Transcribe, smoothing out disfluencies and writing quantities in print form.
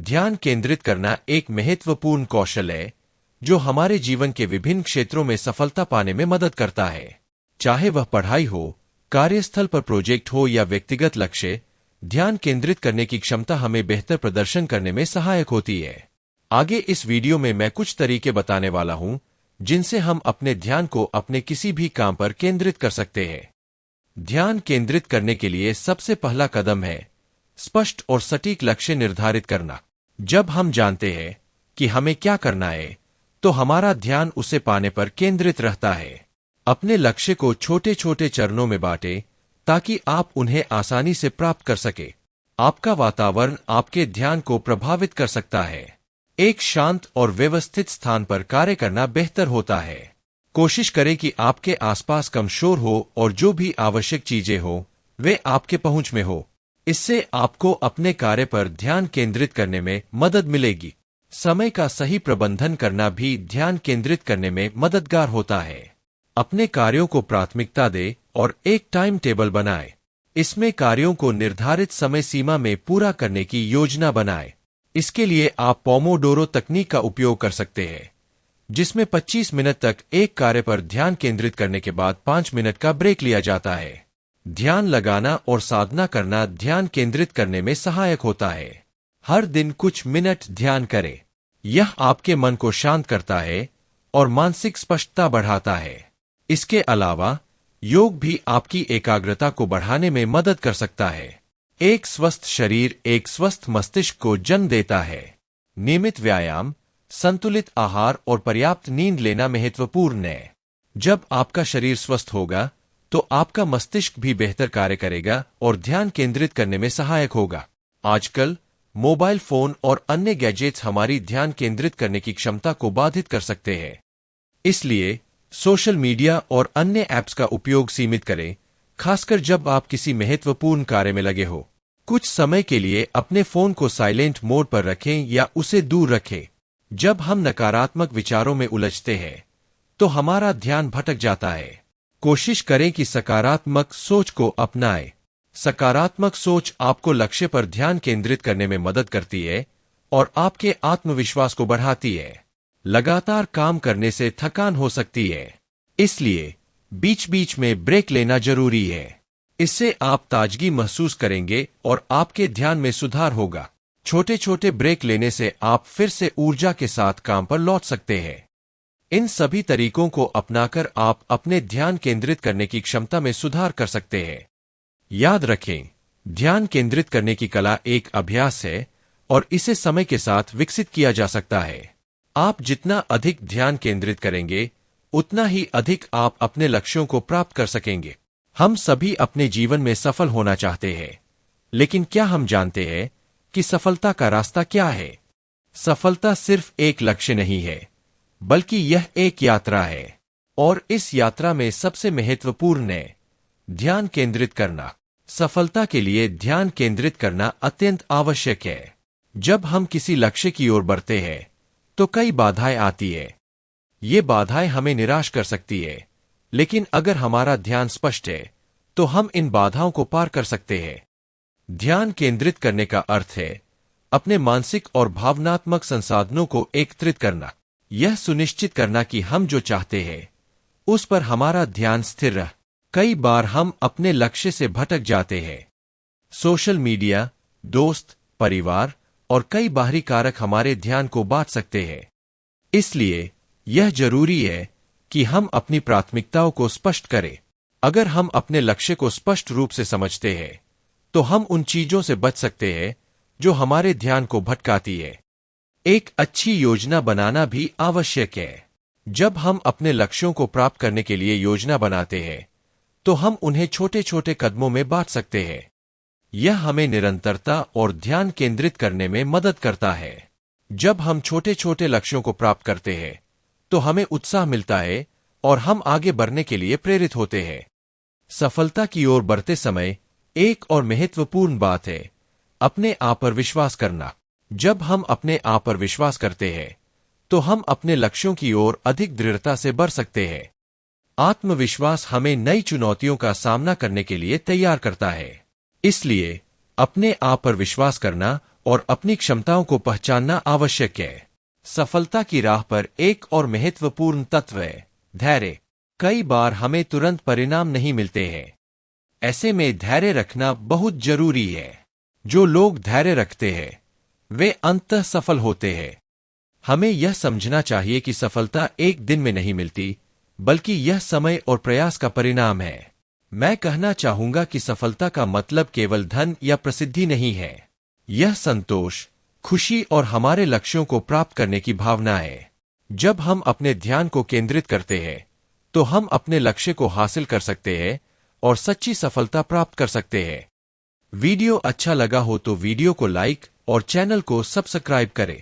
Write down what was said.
ध्यान केंद्रित करना एक महत्वपूर्ण कौशल है जो हमारे जीवन के विभिन्न क्षेत्रों में सफलता पाने में मदद करता है। चाहे वह पढ़ाई हो, कार्यस्थल पर प्रोजेक्ट हो या व्यक्तिगत लक्ष्य, ध्यान केंद्रित करने की क्षमता हमें बेहतर प्रदर्शन करने में सहायक होती है। आगे इस वीडियो में मैं कुछ तरीके बताने वाला हूं जिनसे हम अपने ध्यान को अपने किसी भी काम पर केंद्रित कर सकते हैं। ध्यान केंद्रित करने के लिए सबसे पहला कदम है स्पष्ट और सटीक लक्ष्य निर्धारित करना। जब हम जानते हैं कि हमें क्या करना है, तो हमारा ध्यान उसे पाने पर केंद्रित रहता है। अपने लक्ष्य को छोटे छोटे चरणों में बांटें ताकि आप उन्हें आसानी से प्राप्त कर सके। आपका वातावरण आपके ध्यान को प्रभावित कर सकता है। एक शांत और व्यवस्थित स्थान पर कार्य करना बेहतर होता है। कोशिश करें कि आपके आसपास कम शोर हो और जो भी आवश्यक चीजें हो वे आपके पहुंच में हो। इससे आपको अपने कार्य पर ध्यान केंद्रित करने में मदद मिलेगी। समय का सही प्रबंधन करना भी ध्यान केंद्रित करने में मददगार होता है। अपने कार्यों को प्राथमिकता दें और एक टाइम टेबल बनाएं। इसमें कार्यों को निर्धारित समय सीमा में पूरा करने की योजना बनाएं। इसके लिए आप पोमोडोरो तकनीक का उपयोग कर सकते हैं, जिसमें 25 मिनट तक एक कार्य पर ध्यान केंद्रित करने के बाद 5 मिनट का ब्रेक लिया जाता है। ध्यान लगाना और साधना करना ध्यान केंद्रित करने में सहायक होता है। हर दिन कुछ मिनट ध्यान करें। यह आपके मन को शांत करता है और मानसिक स्पष्टता बढ़ाता है। इसके अलावा योग भी आपकी एकाग्रता को बढ़ाने में मदद कर सकता है। एक स्वस्थ शरीर एक स्वस्थ मस्तिष्क को जन्म देता है। नियमित व्यायाम, संतुलित आहार और पर्याप्त नींद लेना महत्वपूर्ण है। जब आपका शरीर स्वस्थ होगा तो आपका मस्तिष्क भी बेहतर कार्य करेगा और ध्यान केंद्रित करने में सहायक होगा। आजकल मोबाइल फोन और अन्य गैजेट्स हमारी ध्यान केंद्रित करने की क्षमता को बाधित कर सकते हैं। इसलिए सोशल मीडिया और अन्य ऐप्स का उपयोग सीमित करें, खासकर जब आप किसी महत्वपूर्ण कार्य में लगे हो। कुछ समय के लिए अपने फोन को साइलेंट मोड पर रखें या उसे दूर रखें। जब हम नकारात्मक विचारों में उलझते हैं तो हमारा ध्यान भटक जाता है। कोशिश करें कि सकारात्मक सोच को अपनाएं। सकारात्मक सोच आपको लक्ष्य पर ध्यान केंद्रित करने में मदद करती है और आपके आत्मविश्वास को बढ़ाती है। लगातार काम करने से थकान हो सकती है, इसलिए बीच बीच में ब्रेक लेना जरूरी है। इससे आप ताजगी महसूस करेंगे और आपके ध्यान में सुधार होगा। छोटे छोटे ब्रेक लेने से आप फिर से ऊर्जा के साथ काम पर लौट सकते हैं। इन सभी तरीकों को अपनाकर आप अपने ध्यान केंद्रित करने की क्षमता में सुधार कर सकते हैं। याद रखें, ध्यान केंद्रित करने की कला एक अभ्यास है और इसे समय के साथ विकसित किया जा सकता है। आप जितना अधिक ध्यान केंद्रित करेंगे, उतना ही अधिक आप अपने लक्ष्यों को प्राप्त कर सकेंगे। हम सभी अपने जीवन में सफल होना चाहते हैं, लेकिन क्या हम जानते हैं कि सफलता का रास्ता क्या है? सफलता सिर्फ एक लक्ष्य नहीं है, बल्कि यह एक यात्रा है, और इस यात्रा में सबसे महत्वपूर्ण है ध्यान केंद्रित करना। सफलता के लिए ध्यान केंद्रित करना अत्यंत आवश्यक है। जब हम किसी लक्ष्य की ओर बढ़ते हैं तो कई बाधाएं आती है। ये बाधाएं हमें निराश कर सकती है, लेकिन अगर हमारा ध्यान स्पष्ट है तो हम इन बाधाओं को पार कर सकते हैं। ध्यान केंद्रित करने का अर्थ है अपने मानसिक और भावनात्मक संसाधनों को एकत्रित करना। यह सुनिश्चित करना कि हम जो चाहते हैं उस पर हमारा ध्यान स्थिर रहे। कई बार हम अपने लक्ष्य से भटक जाते हैं। सोशल मीडिया, दोस्त, परिवार और कई बाहरी कारक हमारे ध्यान को बांट सकते हैं। इसलिए यह जरूरी है कि हम अपनी प्राथमिकताओं को स्पष्ट करें। अगर हम अपने लक्ष्य को स्पष्ट रूप से समझते हैं तो हम उन चीजों से बच सकते हैं जो हमारे ध्यान को भटकाती है। एक अच्छी योजना बनाना भी आवश्यक है। जब हम अपने लक्ष्यों को प्राप्त करने के लिए योजना बनाते हैं तो हम उन्हें छोटे छोटे कदमों में बांट सकते हैं। यह हमें निरंतरता और ध्यान केंद्रित करने में मदद करता है। जब हम छोटे छोटे लक्ष्यों को प्राप्त करते हैं तो हमें उत्साह मिलता है और हम आगे बढ़ने के लिए प्रेरित होते हैं। सफलता की ओर बढ़ते समय एक और महत्वपूर्ण बात है अपने आप पर विश्वास करना। जब हम अपने आप पर विश्वास करते हैं तो हम अपने लक्ष्यों की ओर अधिक दृढ़ता से बढ़ सकते हैं। आत्मविश्वास हमें नई चुनौतियों का सामना करने के लिए तैयार करता है। इसलिए अपने आप पर विश्वास करना और अपनी क्षमताओं को पहचानना आवश्यक है। सफलता की राह पर एक और महत्वपूर्ण तत्व है धैर्य। कई बार हमें तुरंत परिणाम नहीं मिलते हैं। ऐसे में धैर्य रखना बहुत जरूरी है। जो लोग धैर्य रखते हैं वे अंततः सफल होते हैं। हमें यह समझना चाहिए कि सफलता एक दिन में नहीं मिलती, बल्कि यह समय और प्रयास का परिणाम है। मैं कहना चाहूंगा कि सफलता का मतलब केवल धन या प्रसिद्धि नहीं है। यह संतोष, खुशी और हमारे लक्ष्यों को प्राप्त करने की भावना है। जब हम अपने ध्यान को केंद्रित करते हैं तो हम अपने लक्ष्य को हासिल कर सकते हैं और सच्ची सफलता प्राप्त कर सकते हैं। वीडियो अच्छा लगा हो तो वीडियो को लाइक और चैनल को सब्सक्राइब करें।